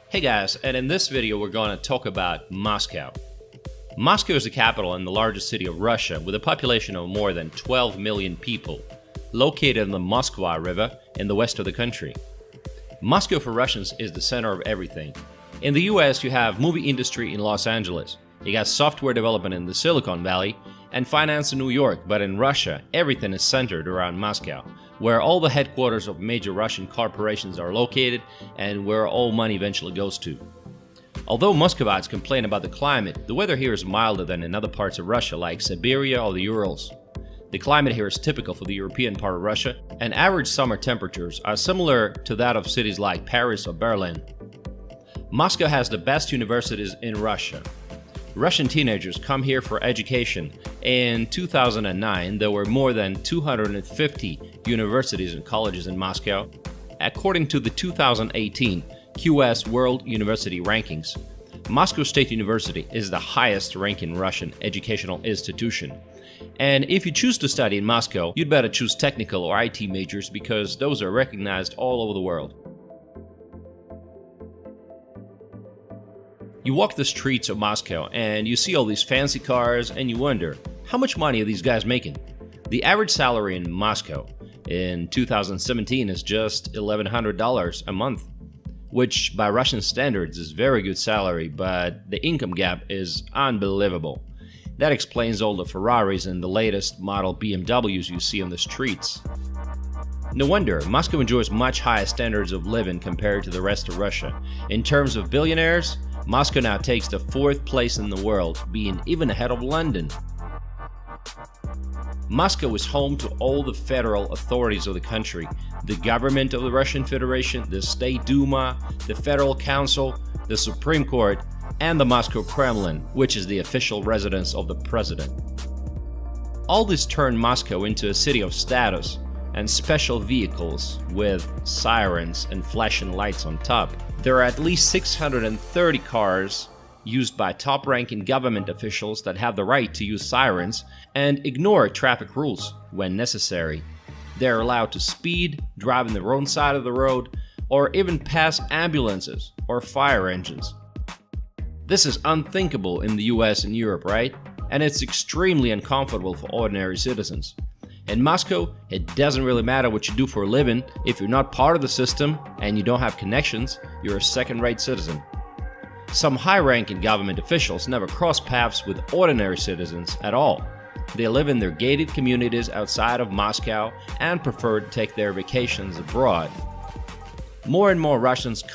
Hey guys, and in this video we're going to talk about Moscow. Moscow is the capital and the largest city of Russia with a population of more than 12 million people, located on the Moskva River in the west of the country. Moscow for Russians is the center of everything. In the US you have movie industry in Los Angeles, you got software development in the Silicon Valley, and finance in New York, but in Russia everything is centered around Moscow, where all the headquarters of major Russian corporations are located and where all money eventually goes to. Although Muscovites complain about the climate, the weather here is milder than in other parts of Russia like Siberia or the Urals. The climate here is typical for the European part of Russia, and average summer temperatures are similar to that of cities like Paris or Berlin. Moscow has the best universities in Russia. Russian teenagers come here for education. In 2009, there were more than 250 universities and colleges in Moscow. According to the 2018 QS World University Rankings, Moscow State University is the highest-ranking Russian educational institution. And if you choose to study in Moscow, you'd better choose technical or IT majors because those are recognized all over the world. You walk the streets of Moscow and you see all these fancy cars and you wonder, how much money are these guys making? The average salary in Moscow in 2017 is just $1,100 a month, which by Russian standards is very good salary, but the income gap is unbelievable. That explains all the Ferraris and the latest model BMWs you see on the streets. No wonder, Moscow enjoys much higher standards of living compared to the rest of Russia. In terms of billionaires, Moscow now takes the 4th place in the world, being even ahead of London. Moscow is home to all the federal authorities of the country, the government of the Russian Federation, the State Duma, the Federal Council, the Supreme Court, and the Moscow Kremlin, which is the official residence of the president. All this turned Moscow into a city of status and special vehicles with sirens and flashing lights on top. There are at least 630 cars used by top-ranking government officials that have the right to use sirens and ignore traffic rules when necessary. They are allowed to speed, drive on their own side of the road, or even pass ambulances or fire engines. This is unthinkable in the US and Europe, right? And it's extremely uncomfortable for ordinary citizens. In Moscow, it doesn't really matter what you do for a living. If you're not part of the system and you don't have connections, you're a second-rate citizen. Some high-ranking government officials never cross paths with ordinary citizens at all. They live in their gated communities outside of Moscow and prefer to take their vacations abroad. More and more Russians